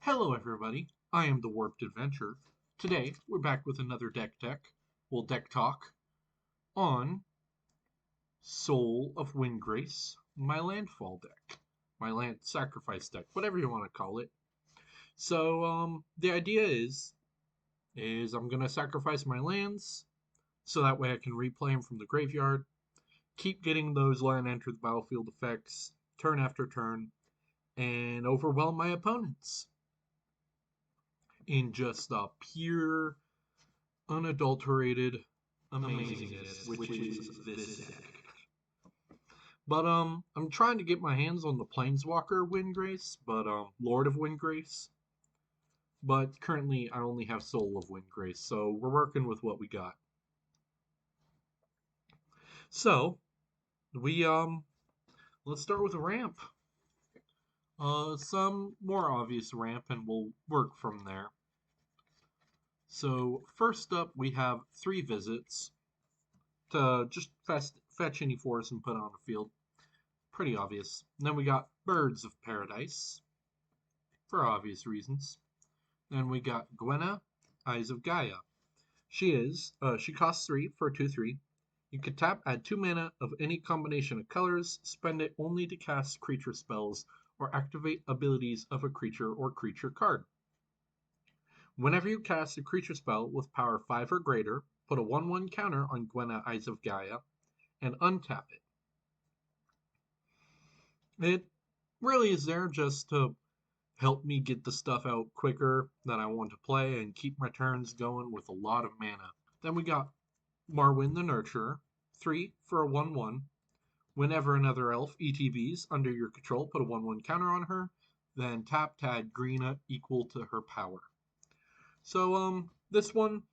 Hello, everybody. I am the Warped Adventure. Today, we're back with another deck talk, on Soul of Windgrace, my landfall deck, my land sacrifice deck, whatever you want to call it. So, the idea is I'm gonna sacrifice my lands, so that way I can replay them from the graveyard, keep getting those land enter the battlefield effects turn after turn, and overwhelm my opponents in just pure unadulterated amazingness, which is this deck. But I'm trying to get my hands on the Planeswalker Windgrace, but Lord of Windgrace. But currently I only have Soul of Windgrace, so we're working with what we got. So we let's start with a ramp. Some more obvious ramp, and we'll work from there. So first up, we have 3 visits to just fetch any forest and put on the field. Pretty obvious. Then we got Birds of Paradise, for obvious reasons. Then we got Gwenna, Eyes of Gaia. She costs 3 for a 2/3. You can tap, add 2 mana of any combination of colors, spend it only to cast creature spells or activate abilities of a creature or creature card. Whenever you cast a creature spell with power 5 or greater, put a 1/1 counter on Gwenna, Eyes of Gaia and untap it. It really is there just to help me get the stuff out quicker that I want to play and keep my turns going with a lot of mana. Then we got Marwyn the Nurturer, 3 for a 1/1. Whenever another elf ETBs under your control, put a 1/1 counter on her, then tap to add green equal to her power. So this one,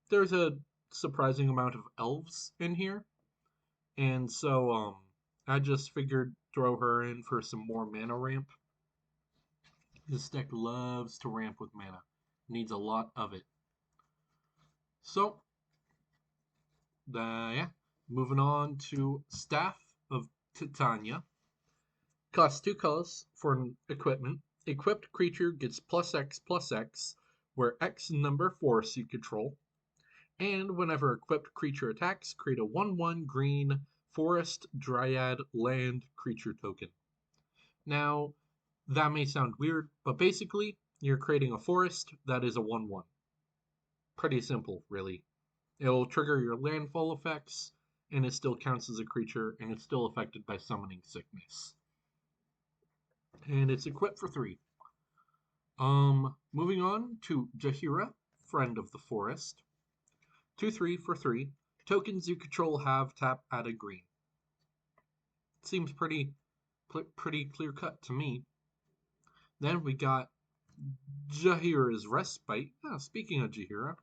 there's a surprising amount of elves in here, and so I just figured throw her in for some more mana ramp. This deck loves to ramp with mana. Needs a lot of it. So, yeah. Moving on to Staff of Titania. Costs 2 colors for an equipment. Equipped creature gets +X/+X, where X number forests you control. And whenever equipped creature attacks, create a 1/1 green forest dryad land creature token. Now, that may sound weird, but basically, you're creating a forest that is a 1/1. Pretty simple, really. It'll trigger your landfall effects, and it still counts as a creature, and it's still affected by summoning sickness. And it's equipped for 3. Moving on to Jaheira, Friend of the Forest. 2/3 for 3. Tokens you control have tap, add a green. Seems pretty clear cut to me. Then we got Jaheira's Respite. Speaking of Jaheira,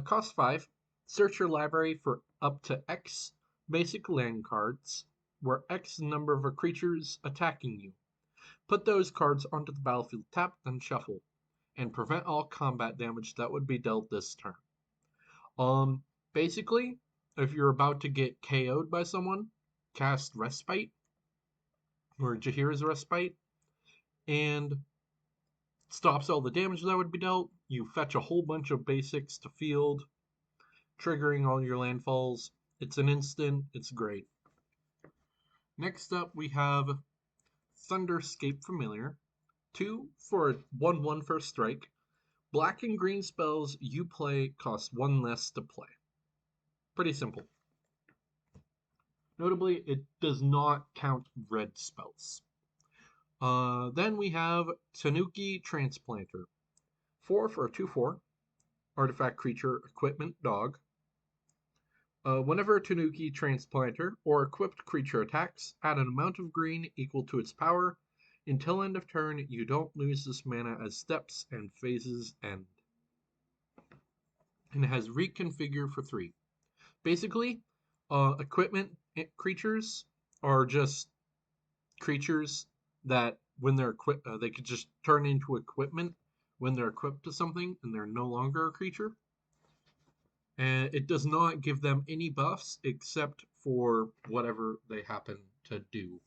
cost 5. Search your library for up to X basic land cards, where X number of creatures attacking you. Put those cards onto the battlefield tapped, then shuffle, and prevent all combat damage that would be dealt this turn. Basically, if you're about to get KO'd by someone, cast Respite, or Jaheira's Respite, and stops all the damage that would be dealt. You fetch a whole bunch of basics to field, triggering all your landfalls. It's an instant, it's great. Next up, we have Thunderscape Familiar. 2 for a 1/1 first strike. Black and green spells you play cost 1 less to play. Pretty simple. Notably, it does not count red spells. Then we have Tanuki Transplanter. 4 for a 2/4. Artifact creature, equipment, dog. Whenever a Tanuki Transplanter or equipped creature attacks, add an amount of green equal to its power. Until end of turn, you don't lose this mana as steps and phases end. And it has Reconfigure for 3. Basically, equipment creatures are just creatures that when they're equipped, they could just turn into equipment when they're equipped to something and they're no longer a creature. And it does not give them any buffs except for whatever they happen to do.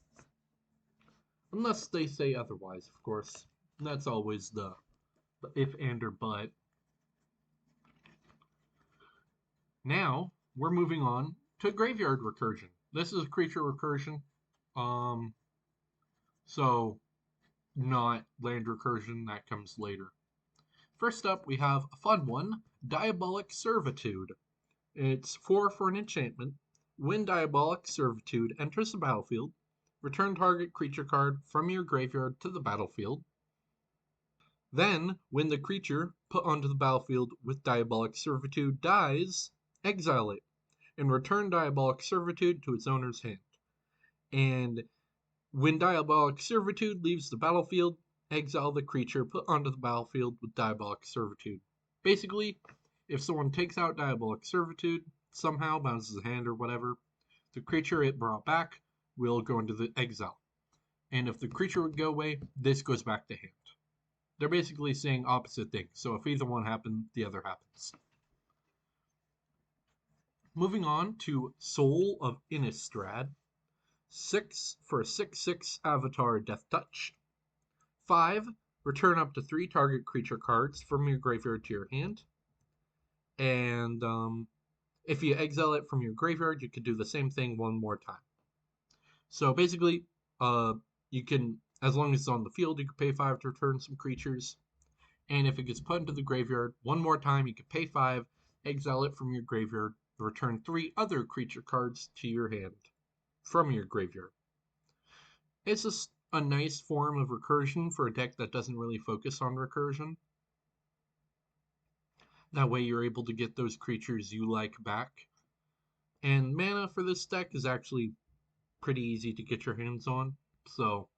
Unless they say otherwise, of course. That's always the if and or but. Now we're moving on to graveyard recursion. This is creature recursion. Um, so not land recursion, that comes later. First up, we have a fun one, Diabolic Servitude. It's 4 for an enchantment. When Diabolic Servitude enters the battlefield, return target creature card from your graveyard to the battlefield. Then, when the creature put onto the battlefield with Diabolic Servitude dies, exile it, and return Diabolic Servitude to its owner's hand. And when Diabolic Servitude leaves the battlefield, exile the creature put onto the battlefield with Diabolic Servitude. Basically, if someone takes out Diabolic Servitude, somehow bounces a hand or whatever, the creature it brought back will go into the exile. And if the creature would go away, this goes back to hand. They're basically saying opposite things, so if either one happens, the other happens. Moving on to Soul of Innistrad. 6 for a 6/6 Avatar Death Touch. 5. Return up to 3 target creature cards from your graveyard to your hand. And if you exile it from your graveyard, you could do the same thing one more time. So basically, you can, as long as it's on the field, you can pay 5 to return some creatures. And if it gets put into the graveyard one more time, you can pay 5, exile it from your graveyard, return 3 other creature cards to your hand from your graveyard. It's just a nice form of recursion for a deck that doesn't really focus on recursion. That way you're able to get those creatures you like back. And mana for this deck is actually pretty easy to get your hands on, so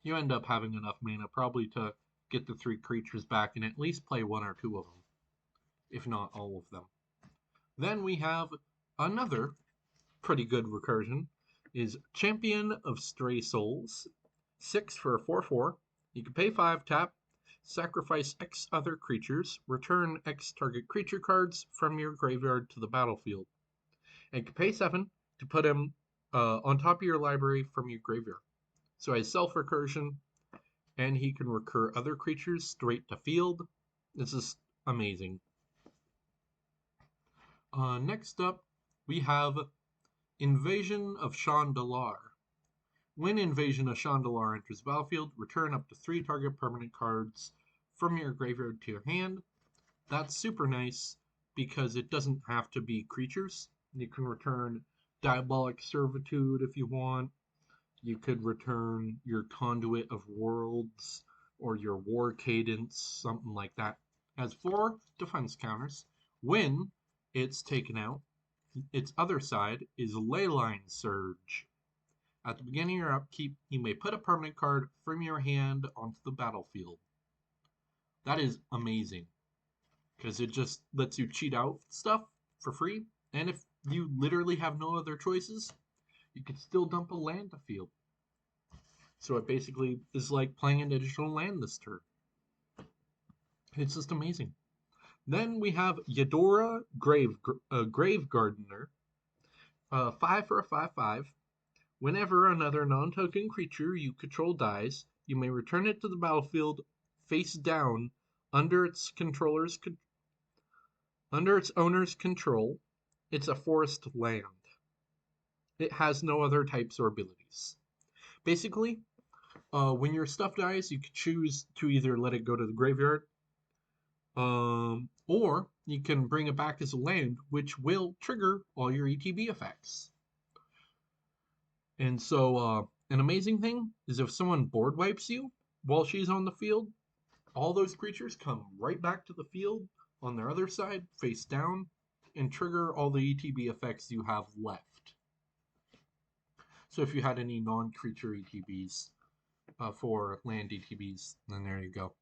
you end up having enough mana probably to get the 3 creatures back and at least play 1 or 2 of them, if not all of them. Then we have another pretty good recursion, is Champion of Stray Souls. 6 for a 4/4. You can pay 5, tap, sacrifice X other creatures, return X target creature cards from your graveyard to the battlefield. And you can pay 7 to put him on top of your library from your graveyard. So he has self recursion, and he can recur other creatures straight to field. This is amazing. Next up, we have Invasion of Chandalar. When Invasion of Chandalar enters the battlefield, return up to 3 target permanent cards from your graveyard to your hand. That's super nice because it doesn't have to be creatures. You can return Diabolic Servitude if you want. You could return your Conduit of Worlds or your War Cadence, something like that. Has 4 defense counters. When it's taken out, its other side is Leyline Surge. At the beginning of your upkeep, you may put a permanent card from your hand onto the battlefield. That is amazing, because it just lets you cheat out stuff for free. And if you literally have no other choices, you can still dump a land to field. So it basically is like playing an additional land this turn. It's just amazing. Then we have Yadora Grave Gardener. 5 for a 5/5. Whenever another non-token creature you control dies, you may return it to the battlefield face down under its owner's control. It's a forest land. It has no other types or abilities. Basically, when your stuff dies, you can choose to either let it go to the graveyard, or you can bring it back as a land, which will trigger all your ETB effects. And so, an amazing thing is if someone board wipes you while she's on the field, all those creatures come right back to the field on their other side, face down, and trigger all the ETB effects you have left. So if you had any non-creature ETBs for land ETBs, then there you go.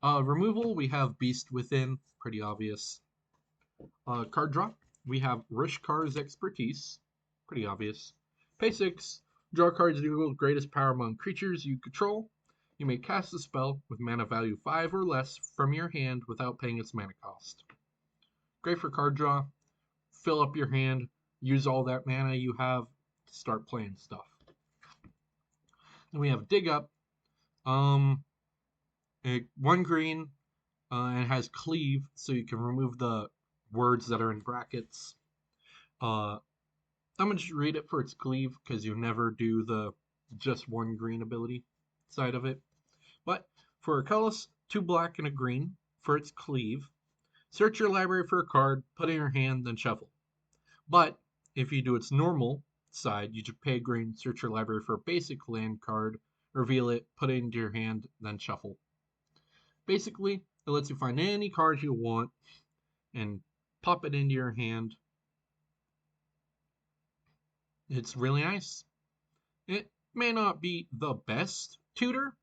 Removal, we have Beast Within, pretty obvious. Card draw, we have Rishkar's Expertise, pretty obvious. Pay 6, draw cards equal to greatest power among creatures you control. You may cast a spell with mana value 5 or less from your hand without paying its mana cost. Great for card draw. Fill up your hand, use all that mana you have to start playing stuff. Then we have Dig Up. One green, and it has cleave, so you can remove the words that are in brackets. Uh, I'm gonna just read it for its cleave because you never do the just one green ability side of it. But for a colorless, two black and a green for its cleave, search your library for a card, put it in your hand, then shuffle. But if you do its normal side, you just pay green, search your library for a basic land card, reveal it, put it into your hand, then shuffle. Basically, it lets you find any card you want and pop it into your hand. It's really nice. It may not be the best tutor,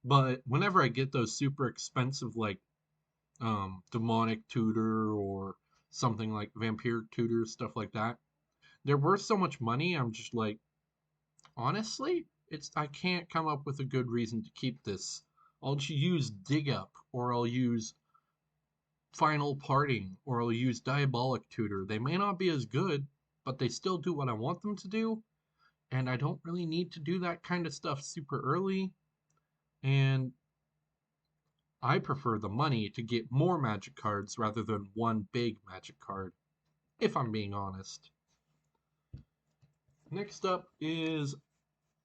but whenever I get those super expensive like demonic tutor or something like vampire tutor, stuff like that, they're worth so much money. I'm just like, honestly, it's I can't come up with a good reason to keep this. I'll just use dig up, or I'll use final parting, or I'll use diabolic tutor. They may not be as good, but they still do what I want them to do, and I don't really need to do that kind of stuff super early. And I prefer the money to get more magic cards rather than one big magic card, if I'm being honest. Next up is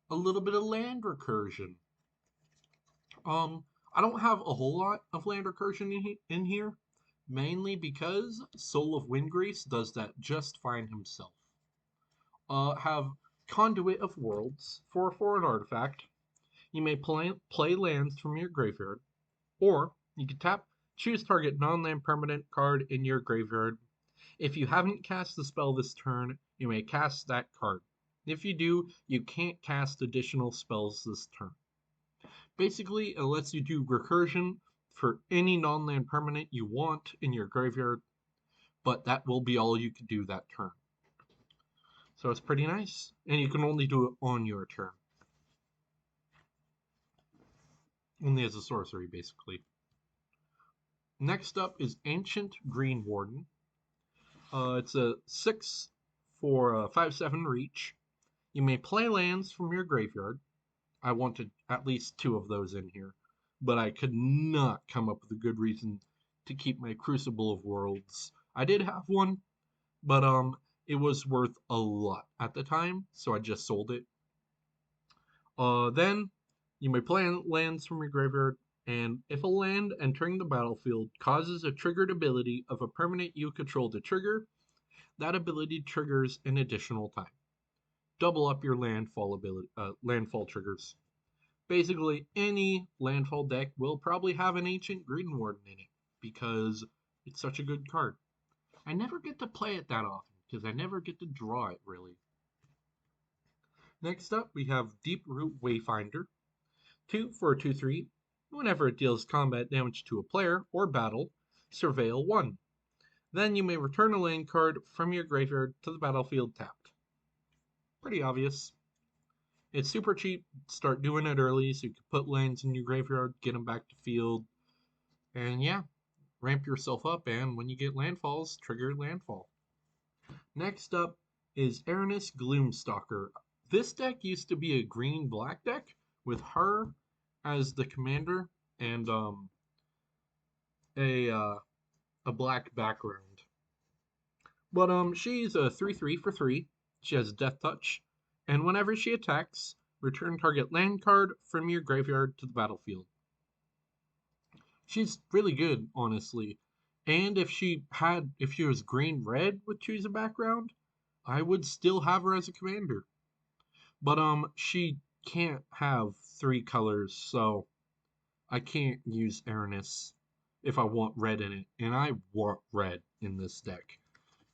a little bit of land recursion. Um, I don't have a whole lot of land recursion in here, mainly because Soul of Windgrace does that just fine himself. Have Conduit of Worlds for an artifact. You may play lands from your graveyard, or you can tap, choose target non-land permanent card in your graveyard. If you haven't cast the spell this turn, you may cast that card. If you do, you can't cast additional spells this turn. Basically, it lets you do recursion for any non-land permanent you want in your graveyard, but that will be all you can do that turn. So it's pretty nice, and you can only do it on your turn. Only as a sorcery, basically. Next up is Ancient Green Warden. It's a 6 for a 5/7 reach. You may play lands from your graveyard. I wanted at least 2 of those in here, but I could not come up with a good reason to keep my Crucible of Worlds. I did have one, but it was worth a lot at the time, so I just sold it. Then you may play lands from your graveyard, and if a land entering the battlefield causes a triggered ability of a permanent you control to trigger, that ability triggers an additional time. Double up your landfall triggers. Basically, any landfall deck will probably have an Ancient Green Warden in it because it's such a good card. I never get to play it that often because I never get to draw it really. Next up, we have Deep Root Wayfinder. 2 for a 2/3. Whenever it deals combat damage to a player or battle, surveil 1. Then you may return a land card from your graveyard to the battlefield tapped. Pretty obvious. It's super cheap. Start doing it early so you can put lands in your graveyard, get them back to field, and yeah, ramp yourself up. And when you get landfalls, trigger landfall. Next up is Aranis Gloomstalker. This deck used to be a green-black deck with her as the commander and a uh, a black background. But she's a 3/3 for 3. She has Death Touch, and whenever she attacks, return target land card from your graveyard to the battlefield. She's really good, honestly. And if she was green red with choose a background, I would still have her as a commander. But she can't have 3 colors, so I can't use Aranis if I want red in it. And I want red in this deck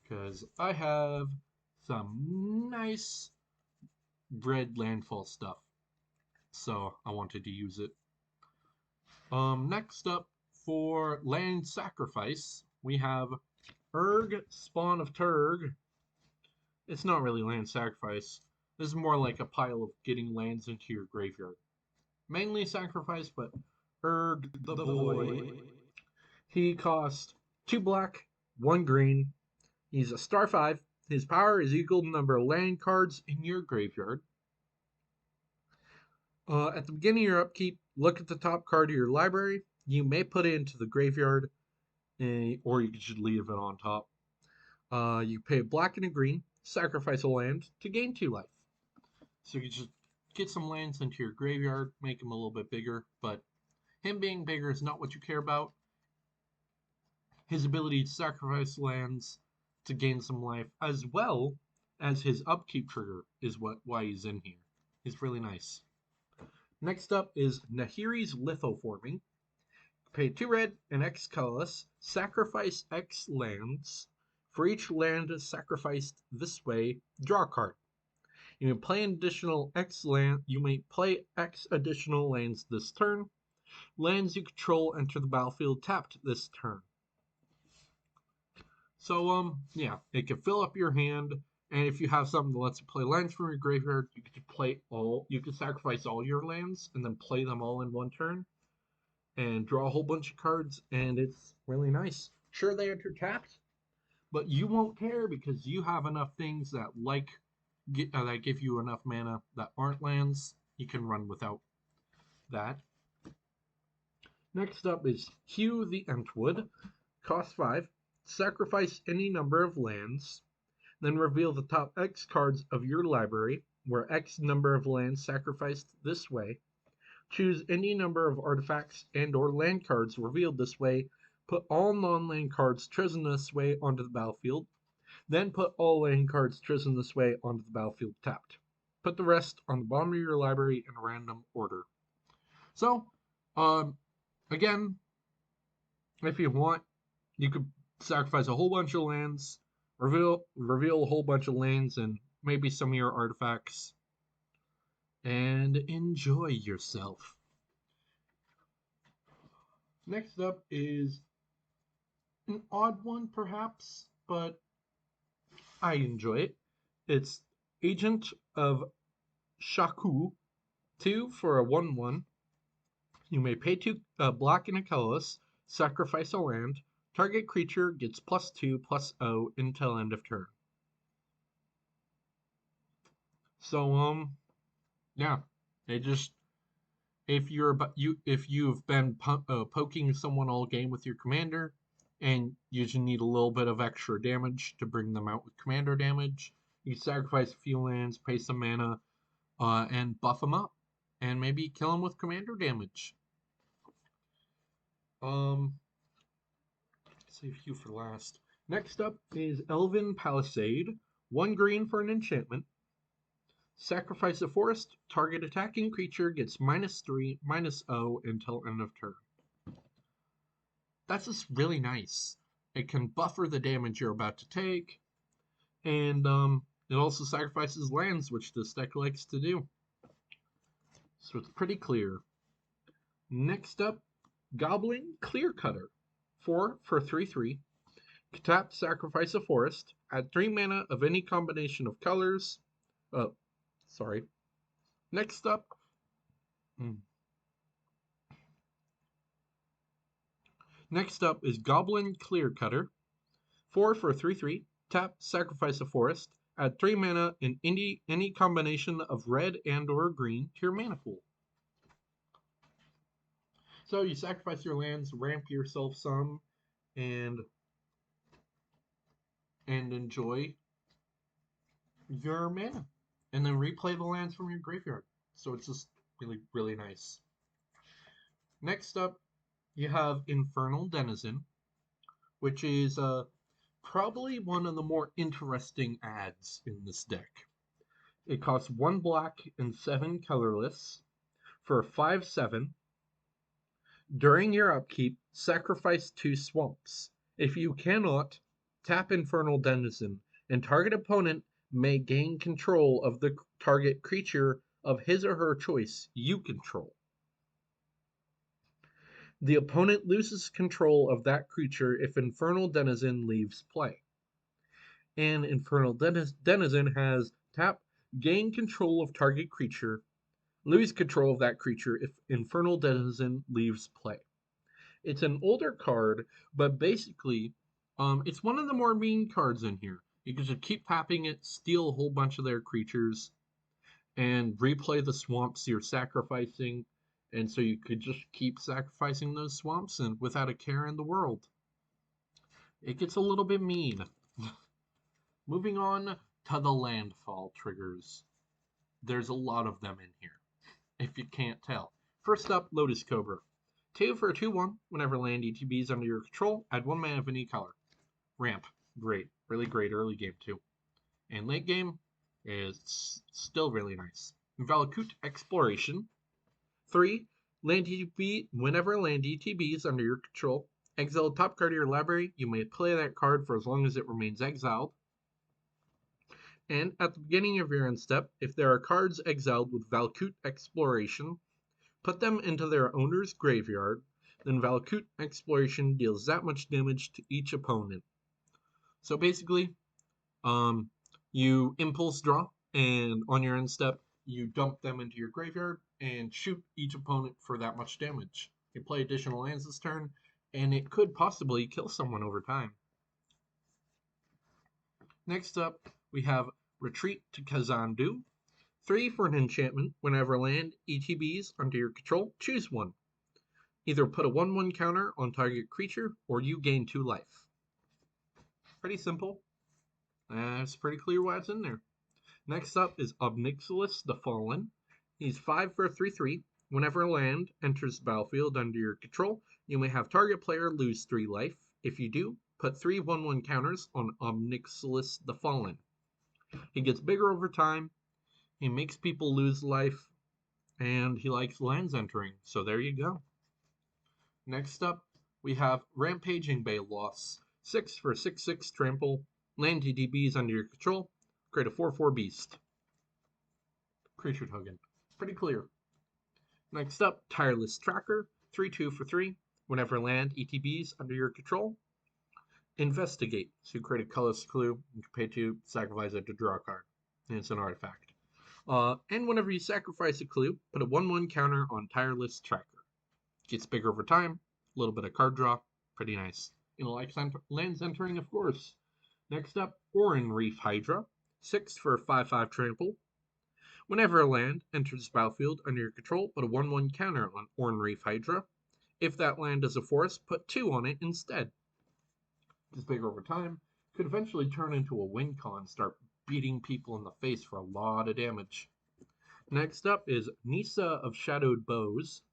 because I have some nice red landfall stuff. So I wanted to use it. Next up for land sacrifice, we have Urg, Spawn of Turg. It's not really land sacrifice. This is more like a pile of getting lands into your graveyard. Mainly sacrifice, but Urg the Boy. He costs 2 black, 1 green. He's a star 5. His power is equal to the number of land cards in your graveyard. At the beginning of your upkeep, Look at the top card of your library. You may put it into the graveyard, or you should leave it on top. You pay a black and a green, sacrifice a land to gain 2 life. So you just get some lands into your graveyard, make them a little bit bigger, but him being bigger is not what you care about. His ability to sacrifice lands to gain some life, as well as his upkeep trigger, is why he's in here. He's really nice. Next up is Nahiri's Lithoforming. Pay 2 red and X colorless, sacrifice X lands. For each land sacrificed this way, draw a card. You may play an additional X land. You may play X additional lands this turn. Lands you control enter the battlefield tapped this turn. So yeah, it can fill up your hand, and if you have something that lets you play lands from your graveyard, you can play all. You can sacrifice all your lands and then play them all in one turn, and draw a whole bunch of cards, and it's really nice. Sure, they enter tapped, but you won't care because you have enough things that give you enough mana that aren't lands. You can run without that. Next up is Hugh the Entwood. Cost 5. Sacrifice any number of lands. Then reveal the top X cards of your library, where X number of lands sacrificed this way. Choose any number of artifacts and or land cards revealed this way. Put all non-land cards chosen this way onto the battlefield. Then put all land cards chosen this way onto the battlefield tapped. Put the rest on the bottom of your library in random order. So, again, if you want, you could sacrifice a whole bunch of lands, reveal a whole bunch of lands and maybe some of your artifacts, and enjoy yourself. Next up is an odd one, perhaps, but I enjoy it. It's Agent of Shaku, 2 for a 1/1. You may pay 2 black and a colorless, sacrifice a land. Target creature gets +2/+0 until end of turn. So yeah, they just if you've been poking someone all game with your commander, and you just need a little bit of extra damage to bring them out with commander damage, you sacrifice a few lands, pay some mana, and buff them up, and maybe kill them with commander damage. Save a few for last. Next up is Elven Palisade. 1 green for an enchantment. Sacrifice a forest. Target attacking creature gets -3/-0 until end of turn. That's just really nice. It can buffer the damage you're about to take, and it also sacrifices lands, which this deck likes to do. So it's pretty clear. Next up, Goblin Clearcutter. 4 for 3/3. Tap, sacrifice a forest. Add 3 mana of any combination of colors. Sorry. Next up. Next up is Goblin Clearcutter. 4 for 3/3. Tap, sacrifice a forest. Add 3 mana in any combination of red and or green to your mana pool. So you sacrifice your lands, ramp yourself some, and enjoy your mana. And then replay the lands from your graveyard. So it's just really, really nice. Next up, you have Infernal Denizen, which is probably one of the more interesting adds in this deck. It costs 1 black and 7 colorless for 5/7. During your upkeep, sacrifice 2 swamps. If you cannot, tap Infernal Denizen, and target opponent may gain control of the target creature of his or her choice you control. The opponent loses control of that creature if Infernal Denizen leaves play. And Infernal Denizen has tap, gain control of target creature, lose control of that creature if Infernal Denizen leaves play. It's an older card, but basically, it's one of the more mean cards in here. You can just keep tapping it, steal a whole bunch of their creatures, and replay the swamps you're sacrificing, And so you could just keep sacrificing those swamps and without a care in the world. It gets a little bit mean. Moving on to the landfall triggers. There's a lot of them in here, if you can't tell. First up, Lotus Cobra. 2 for a 2/1. Whenever land ETBs under your control, add 1 mana of any color. Ramp. Great. Really great early game, too. And late game is still really nice. Valakut Exploration. 3. Land ETB. Whenever land ETBs under your control, exile the top card of your library. You may play that card for as long as it remains exiled. And at the beginning of your end step, if there are cards exiled with Valakut Exploration, put them into their owner's graveyard. Then Valakut Exploration deals that much damage to each opponent. So basically, you impulse draw, and on your end step, you dump them into your graveyard and shoot each opponent for that much damage. You play additional lands this turn, and it could possibly kill someone over time. Next up, we have Retreat to Kazandu. 3 for an enchantment. Whenever land ETBs under your control, choose 1. Either put a 1/1 counter on target creature, or you gain 2 life. Pretty simple. It's pretty clear why it's in there. Next up is Obnixilis the Fallen. He's 5 for a 3/3. Whenever land enters the battlefield under your control, you may have target player lose 3 life. If you do, put 3 1/1 counters on Obnixilis the Fallen. He gets bigger over time, he makes people lose life, and he likes lands entering, so there you go. Next up, we have Rampaging Balos. 6 for 6/6 trample. Land ETBs under your control. Create a 4/4 beast. Creature token. Pretty clear. Next up, Tireless Tracker. 3/2 for 3. Whenever land ETBs under your control, investigate. So you create a colorless clue. You can pay 2, sacrifice it to draw a card. And it's an artifact. And whenever you sacrifice a clue, put a 1/1 counter on Tireless Tracker. Gets bigger over time, a little bit of card draw, pretty nice. You know, like lands entering, of course. Next up, Oran Reef Hydra. 6 for 5/5 trample. Whenever a land enters the battlefield under your control, put a 1/1 counter on Oran Reef Hydra. If that land is a forest, put 2 on it instead. Gets bigger over time, could eventually turn into a win con and start beating people in the face for a lot of damage. Next up is Nisa of Shadowed Bows.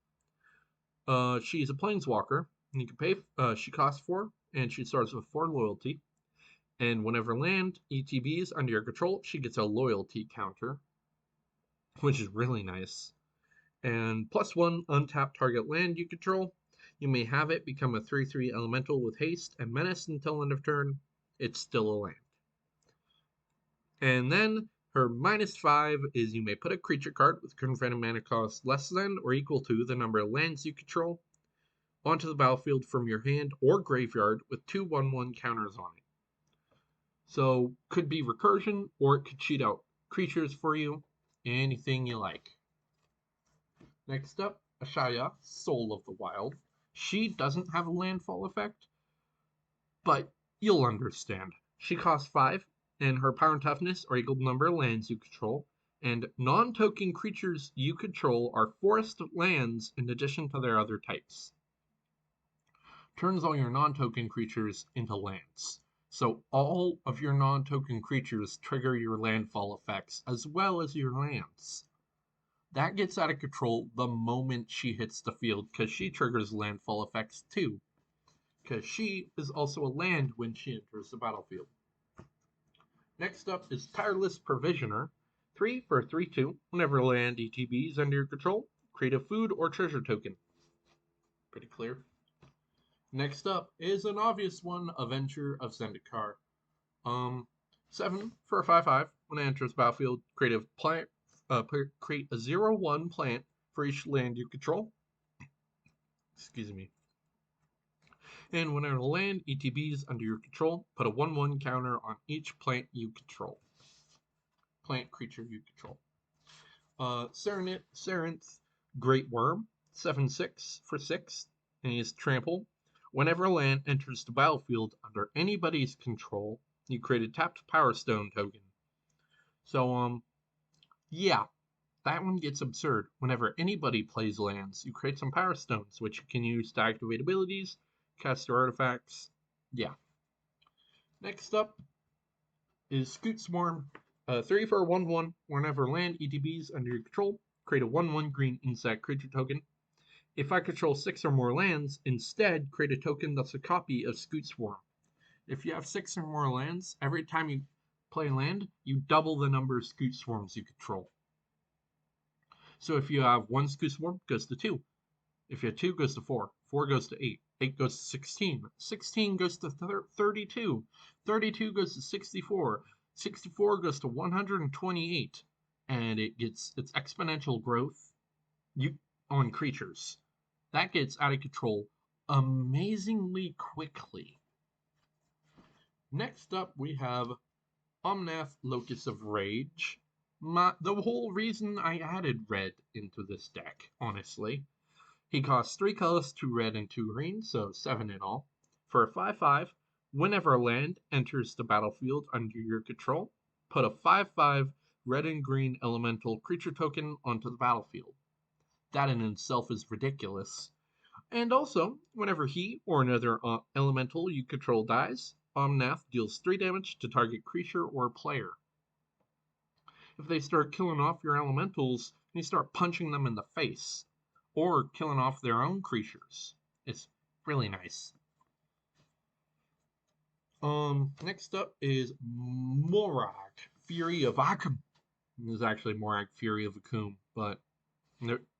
She's a planeswalker. You can pay. She costs 4, and she starts with 4 loyalty. And whenever land ETBs under your control, she gets a loyalty counter, which is really nice. And +1 untapped target land you control. You may have it become a 3/3 elemental with haste and menace until end of turn. It's still a land. And then her -5 is you may put a creature card with converted mana cost less than or equal to the number of lands you control onto the battlefield from your hand or graveyard with 2 1/1 counters on it. So could be recursion, or it could cheat out creatures for you. Anything you like. Next up, Ashaya, Soul of the Wild. She doesn't have a landfall effect, but you'll understand. She costs 5, and her power and toughness are equal to the number of lands you control, and non-token creatures you control are forest lands in addition to their other types. Turns all your non-token creatures into lands. So all of your non-token creatures trigger your landfall effects as well as your lands. That gets out of control the moment she hits the field, because she triggers landfall effects too. Because she is also a land when she enters the battlefield. Next up is Tireless Provisioner. 3 for 3/2. Whenever land ETBs under your control, create a food or treasure token. Pretty clear. Next up is an obvious one, Avenger of Zendikar. 7 for a 5/5. When it enters battlefield, create a 0/1 plant for each land you control. Excuse me. And whenever a land ETBs under your control, put a 1/1 counter on each plant you control. Plant creature you control. Sarenth Great Worm. 7/6 for 6. And he is trample. Whenever a land enters the battlefield under anybody's control, you create a tapped Power Stone token. So, yeah. That one gets absurd. Whenever anybody plays lands, you create some power stones, which you can use to activate abilities, cast your artifacts. Yeah. Next up is Scoot Swarm. 3 for a 1/1. Whenever land ETBs under your control, create a 1/1 green insect creature token. If I control 6 or more lands, instead create a token that's a copy of Scoot Swarm. If you have 6 or more lands, every time you play land, you double the number of Scoot Swarms you control. So if you have 1 Scoot Swarm, it goes to 2. If you have 2, it goes to 4. 4 goes to 8. 8 goes to 16. 16 goes to 32. 32 goes to 64. 64 goes to 128. And it gets its exponential growth on creatures. That gets out of control amazingly quickly. Next up, we have Omnath, Locus of Rage. The whole reason I added red into this deck, honestly. He costs 3 colors, 2 red and 2 green, so 7 in all. For a 5/5, whenever a land enters the battlefield under your control, put a 5/5 red and green elemental creature token onto the battlefield. That in itself is ridiculous. And also, whenever he or another elemental you control dies, Omnath deals 3 damage to target creature or player. If they start killing off your elementals, you start punching them in the face, or killing off their own creatures. It's really nice. Next up is Morag, Fury of Akum. This is actually Morag, Fury of Akum, but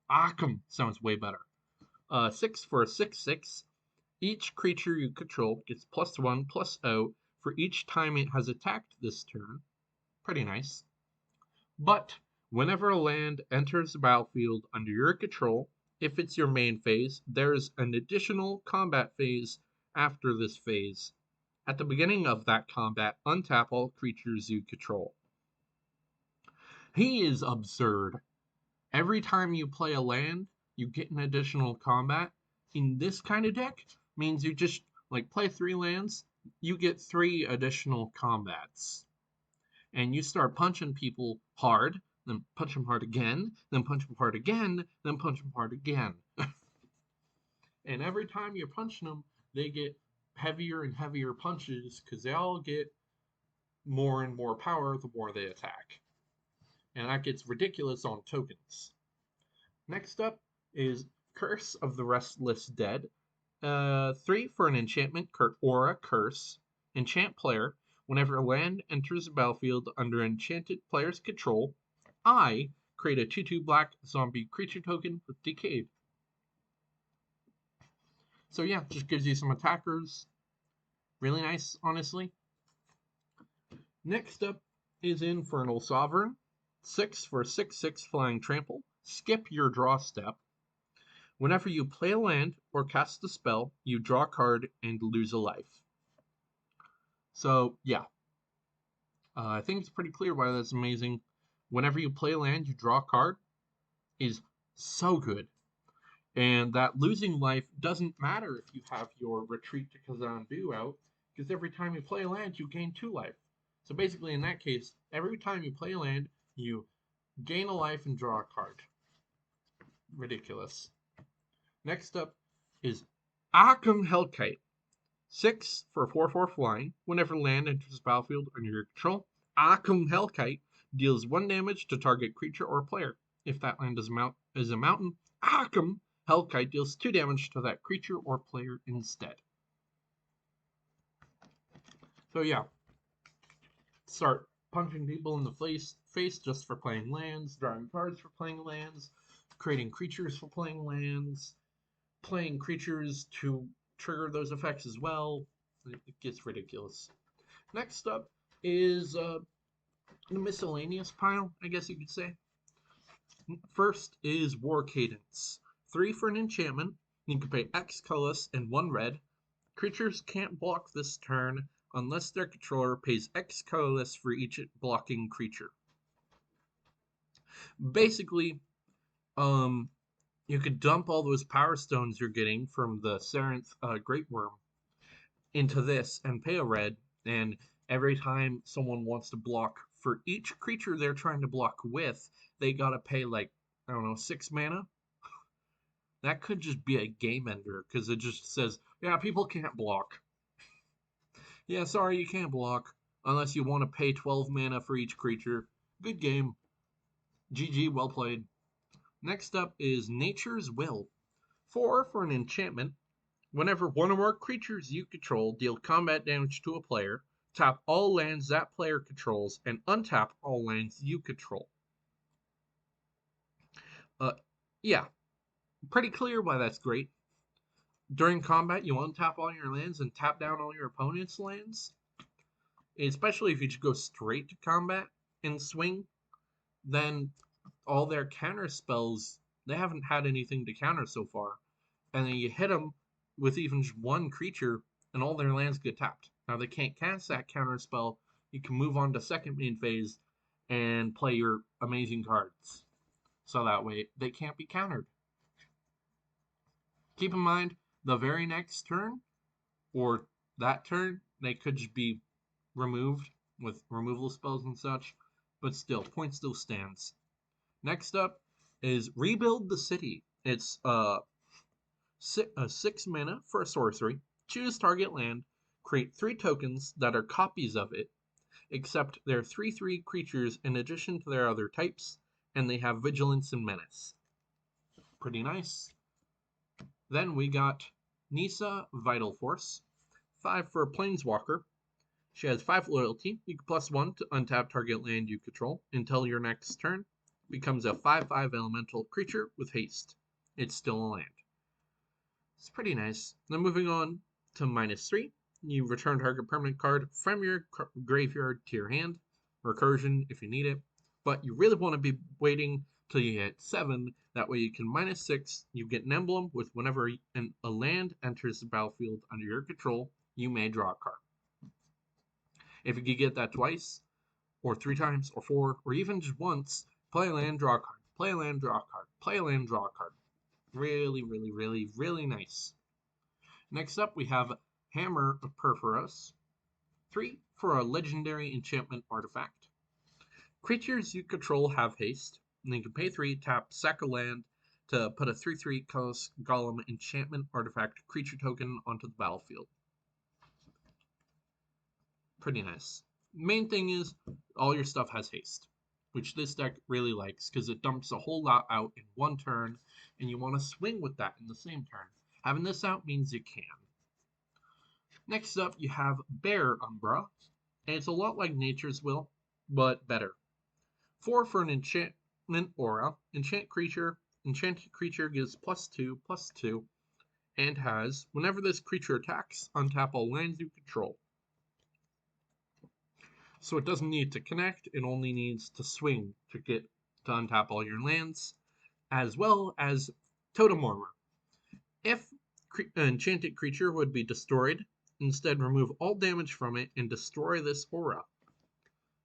Akum sounds way better. 6 for a 6/6. Each creature you control gets +1/+0 for each time it has attacked this turn. Pretty nice. But whenever a land enters the battlefield under your control, if it's your main phase, there's an additional combat phase after this phase. At the beginning of that combat, untap all creatures you control. He is absurd. Every time you play a land, you get an additional combat. In this kind of deck, means you just play 3 lands, you get 3 additional combats. And you start punching people hard, then punch them hard again, then punch them hard again, then punch them hard again. And every time you're punching them, they get heavier and heavier punches because they all get more and more power the more they attack. And that gets ridiculous on tokens. Next up is Curse of the Restless Dead. 3 for an enchantment or a curse. Enchant player. Whenever a land enters the battlefield under enchanted player's control, I create a 2/2 black zombie creature token with Decayed. So yeah, just gives you some attackers. Really nice, honestly. Next up is Infernal Sovereign. 6 for 6/6 flying trample. Skip your draw step. Whenever you play a land or cast a spell, you draw a card and lose a life. So yeah, I think it's pretty clear why that's amazing. Whenever you play a land, you draw a card is so good. And that losing life doesn't matter if you have your Retreat to Kazandu out, because every time you play a land, you gain 2 life. So basically, in that case, every time you play a land, you gain a life and draw a card. Ridiculous. Next up is Akum Hellkite. 6 for 4/4 flying. Whenever land enters the battlefield under your control, Akum Hellkite deals 1 damage to target creature or player. If that land is a mountain, Akum Hellkite deals 2 damage to that creature or player instead. So yeah, start punching people in the face just for playing lands, drawing cards for playing lands, creating creatures for playing lands, playing creatures to trigger those effects as well. It gets ridiculous. Next up is the miscellaneous pile, I guess you could say. First is War Cadence. 3 for an enchantment. You can pay X colorless and 1 red. Creatures can't block this turn unless their controller pays X colorless for each blocking creature. Basically, you could dump all those power stones you're getting from the Sarenth Great Worm into this and pay a red, and every time someone wants to block for each creature they're trying to block with, they gotta pay like, I don't know, 6 mana. That could just be a game ender because it just says, yeah, people can't block. Yeah, sorry, you can't block unless you want to pay 12 mana for each creature. Good game. GG, well played. Next up is Nature's Will. 4 for an enchantment. Whenever one or more creatures you control deal combat damage to a player, tap all lands that player controls and untap all lands you control. Yeah, pretty clear why that's great. During combat, you untap all your lands and tap down all your opponent's lands. Especially if you just go straight to combat and swing, then all their counter spells, they haven't had anything to counter so far. And then you hit them with even just one creature, and all their lands get tapped. Now they can't cast that counter spell. You can move on to second main phase and play your amazing cards. So that way they can't be countered. Keep in mind, the very next turn, or that turn, they could just be removed with removal spells and such. But still, point still stands. Next up is Rebuild the City. It's 6 mana for a sorcery. Choose target land. Create 3 tokens that are copies of it, except they're 3/3 creatures in addition to their other types, and they have Vigilance and Menace. Pretty nice. Then we got Nissa Vital Force. 5 for a Planeswalker. She has 5 loyalty. You can +1 to untap target land you control until your next turn. Becomes a 5/5 elemental creature with haste. It's still a land. It's pretty nice. Then moving on to -3. You return target permanent card from your graveyard to your hand. Recursion if you need it. But you really want to be waiting till you hit 7. That way you can -6. You get an emblem with whenever a land enters the battlefield under your control, you may draw a card. If you could get that twice, or 3 times, or 4, or even just once, play a land, draw a card. Play a land, draw a card. Play a land, draw a card. Really, really, really, really nice. Next up, we have Hammer of Perforos. 3 for a legendary enchantment artifact. Creatures you control have haste, and you can pay 3, tap, sack a land to put a 3/3 colorless Golem enchantment artifact creature token onto the battlefield. Pretty nice. Main thing is, all your stuff has haste, which this deck really likes because it dumps a whole lot out in one turn, and you want to swing with that in the same turn. Having this out means you can. Next up, you have Bear Umbra, and it's a lot like Nature's Will, but better. 4 for an enchantment aura. Enchanted creature gives +2/+2, and has, whenever this creature attacks, untap all lands you control. So it doesn't need to connect, it only needs to swing to get to untap all your lands, as well as Totem Armor. If an enchanted creature would be destroyed, instead remove all damage from it and destroy this aura.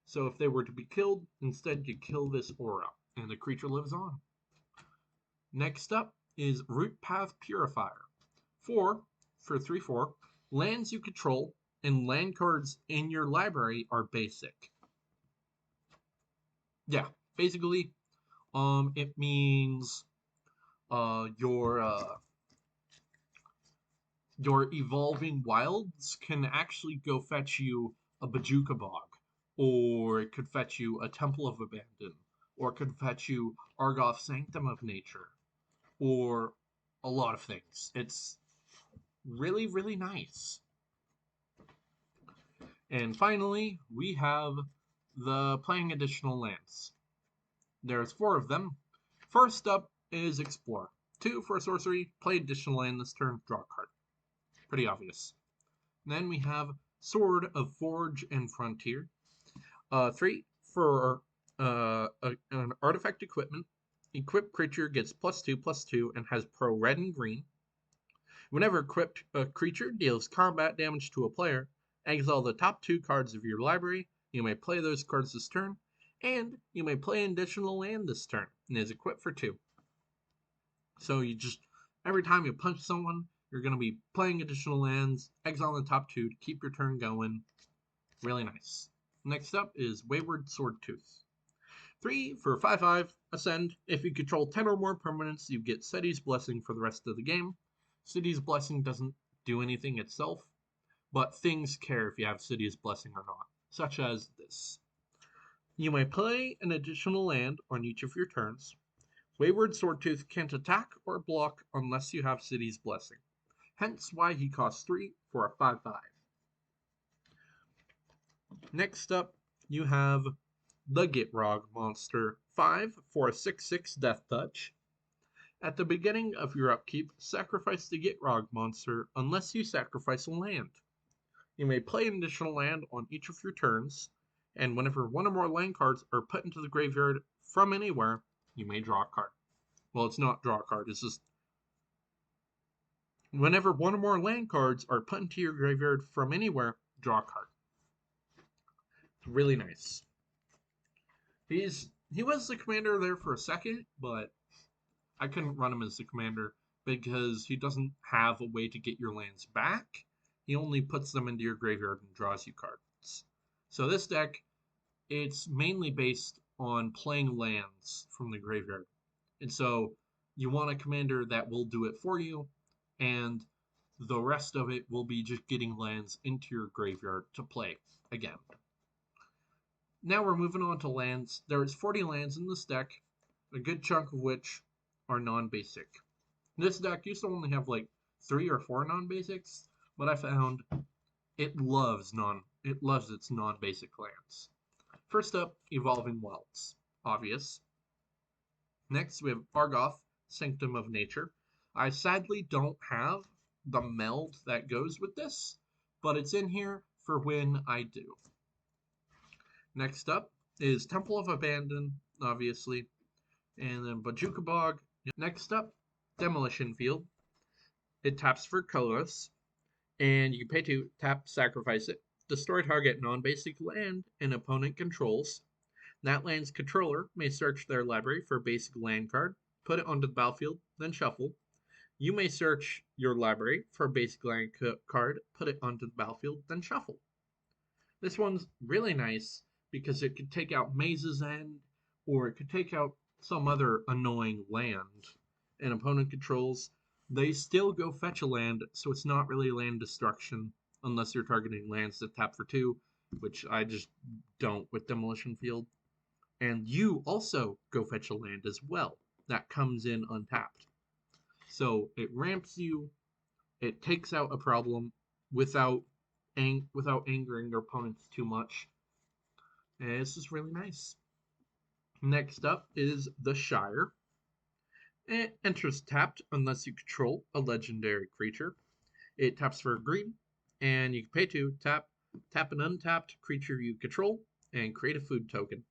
So if they were to be killed, instead you kill this aura, and the creature lives on. Next up is Root Path Purifier. 4 for 3/4, lands you control and land cards in your library are basic. Yeah, basically, it means your evolving wilds can actually go fetch you a Bajuka Bog, or it could fetch you a Temple of Abandon, or it could fetch you Argoth Sanctum of Nature, or a lot of things. It's really, really nice. And finally, we have the playing additional lands. There's 4 of them. First up is Explore. 2 for a sorcery, play additional land this turn, draw a card. Pretty obvious. Then we have Sword of Forge and Frontier. 3 for an artifact equipment. Equipped creature gets +2/+2 and has pro red and green. Whenever equipped creature deals combat damage to a player, exile the top 2 cards of your library. You may play those cards this turn, and you may play an additional land this turn, and is equipped for 2. So you just, every time you punch someone, you're going to be playing additional lands, exile the top 2 to keep your turn going. Really nice. Next up is Wayward Swordtooth. 3 for 5/5, ascend. If you control 10 or more permanents, you get Seti's Blessing for the rest of the game. Seti's Blessing doesn't do anything itself, but things care if you have Seti's Blessing or not, such as this. You may play an additional land on each of your turns. Wayward Swordtooth can't attack or block unless you have Seti's Blessing, hence why he costs 3 for a 5/5. Next up, you have the Gitrog monster, 5 for a 6/6 Death Touch. At the beginning of your upkeep, sacrifice the Gitrog monster unless you sacrifice a land. You may play an additional land on each of your turns, and whenever one or more land cards are put into the graveyard from anywhere, you may draw a card. Well, it's not draw a card, it's just whenever one or more land cards are put into your graveyard from anywhere, draw a card. It's really nice. He was the commander there for a second, but I couldn't run him as the commander because he doesn't have a way to get your lands back. He only puts them into your graveyard and draws you cards. So this deck, it's mainly based on playing lands from the graveyard. And so you want a commander that will do it for you, and the rest of it will be just getting lands into your graveyard to play again. Now we're moving on to lands. There's 40 lands in this deck, a good chunk of which are non-basic. This deck used to only have like 3 or 4 non-basics, but I found it loves its non-basic lands. First up, Evolving Wilds. Obvious. Next, we have Argoth, Sanctum of Nature. I sadly don't have the meld that goes with this, but it's in here for when I do. Next up is Temple of Abandon, obviously, and then Bajuka Bog. Next up, Demolition Field. It taps for colorless, and you can pay to tap, sacrifice it. Destroy target non-basic land an opponent controls. That land's controller may search their library for a basic land card, put it onto the battlefield, then shuffle. You may search your library for a basic land card, put it onto the battlefield, then shuffle. This one's really nice because it could take out Maze's End, or it could take out some other annoying land an opponent controls. They still go fetch a land, so it's not really land destruction unless you're targeting lands that tap for 2, which I just don't with Demolition Field. And you also go fetch a land as well that comes in untapped. So it ramps you, it takes out a problem without angering your opponents too much. And this is really nice. Next up is the Shire. It enters tapped unless you control a legendary creature. It taps for green, and you can pay to tap an untapped creature you control, and create a food token.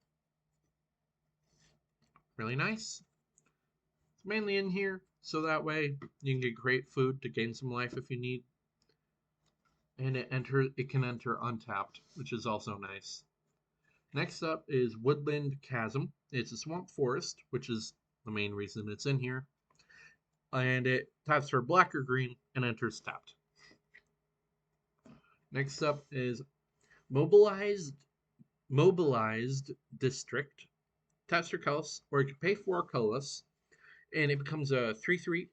Really nice. It's mainly in here, so that way you can get great food to gain some life if you need. And it can enter untapped, which is also nice. Next up is Woodland Chasm. It's a swamp forest, which is the main reason it's in here. And it taps for black or green and enters tapped. Next up is Mobilized District. Taps for colorless, or you can pay 4 colorless, and it becomes a 3/3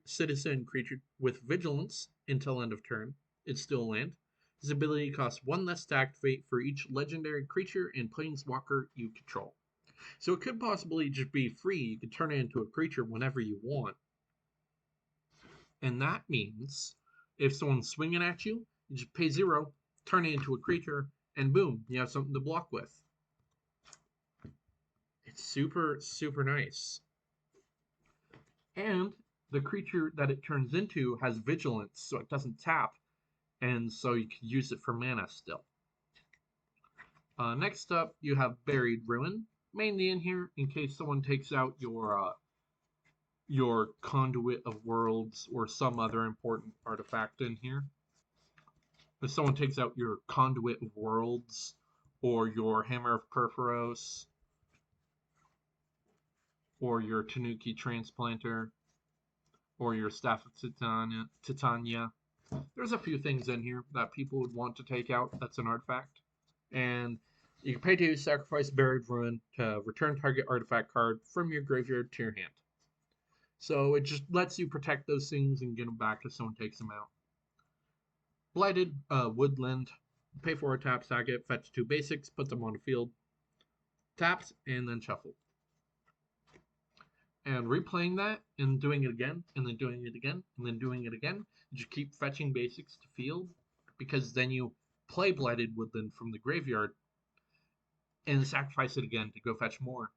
citizen creature with vigilance until end of turn. It's still land. His ability costs 1 less to activate for each legendary creature and planeswalker you control. So it could possibly just be free. You could turn it into a creature whenever you want. And that means if someone's swinging at you, you just pay 0, turn it into a creature, and boom, you have something to block with. It's super, super nice. And the creature that it turns into has vigilance, so it doesn't tap, and so you can use it for mana still. Next up, you have Buried Ruin, mainly in here in case someone takes out your Conduit of Worlds or some other important artifact in here. If someone takes out your Conduit of Worlds or your Hammer of Perforos or your Tanuki Transplanter or your Staff of Titania. There's a few things in here that people would want to take out that's an artifact. And you can pay to sacrifice Buried Ruin to return target artifact card from your graveyard to your hand. So it just lets you protect those things and get them back if someone takes them out. Blighted Woodland. Pay for a tap, sack it, fetch 2 basics, put them on the field, taps, and then shuffle. And replaying that and doing it again, and then doing it again, and then doing it again. You just keep fetching basics to field, because then you play Blighted Woodland from the graveyard and sacrifice it again to go fetch more,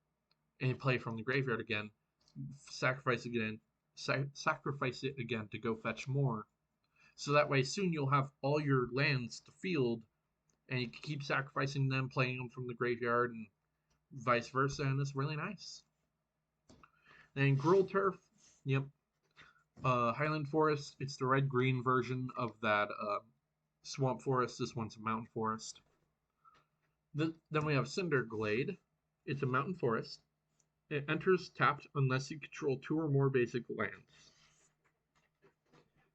and play from the graveyard again, sacrifice again, sacrifice it again to go fetch more. So that way, soon you'll have all your lands to field, and you can keep sacrificing them, playing them from the graveyard, and vice versa, and it's really nice. And Gruul Turf, yep. Highland Forest, it's the red-green version of that Swamp Forest. This one's a Mountain Forest. Then we have Cinder Glade. It's a Mountain Forest. It enters tapped unless you control 2 or more basic lands.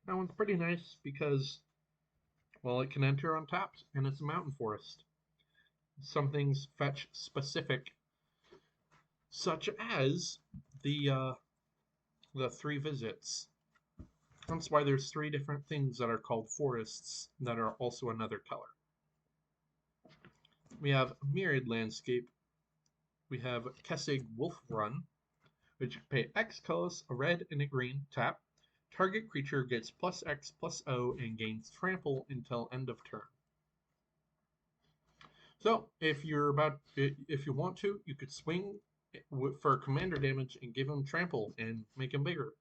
That one's pretty nice because, well, it can enter untapped, and it's a Mountain Forest. Some things fetch specific, such as the 3 visits. That's why there's 3 different things that are called forests that are also another color. We have Myriad Landscape. We have Kessig Wolf Run, which you pay X colors, a red and a green, tap. Target creature gets +X/+O and gains trample until end of turn. So if you want to, you could swing for commander damage and give him trample and make him bigger.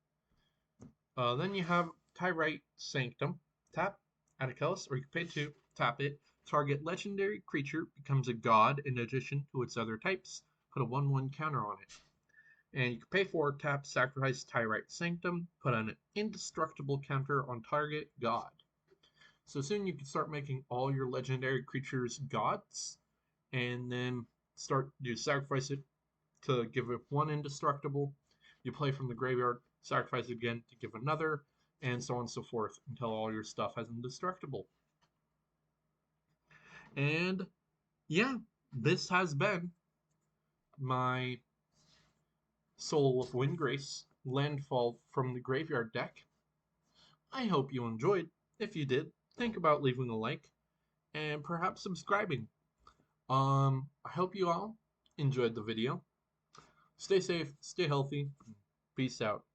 Then you have Tyrite Sanctum. Tap, add a color, or you can pay 2, tap it. Target legendary creature becomes a god in addition to its other types. Put a 1/1 counter on it. And you can pay 4, tap, sacrifice Tyrite Sanctum, put an indestructible counter on target god. So soon you can start making all your legendary creatures gods, and then you sacrifice it to give it 1 indestructible. You play from the graveyard, sacrifice it again to give another, and so on and so forth until all your stuff has indestructible. And yeah, this has been my Soul of Windgrace Landfall from the Graveyard deck. I hope you enjoyed. If you did, think about leaving a like and perhaps subscribing. I hope you all enjoyed the video. Stay safe, stay healthy. Peace out.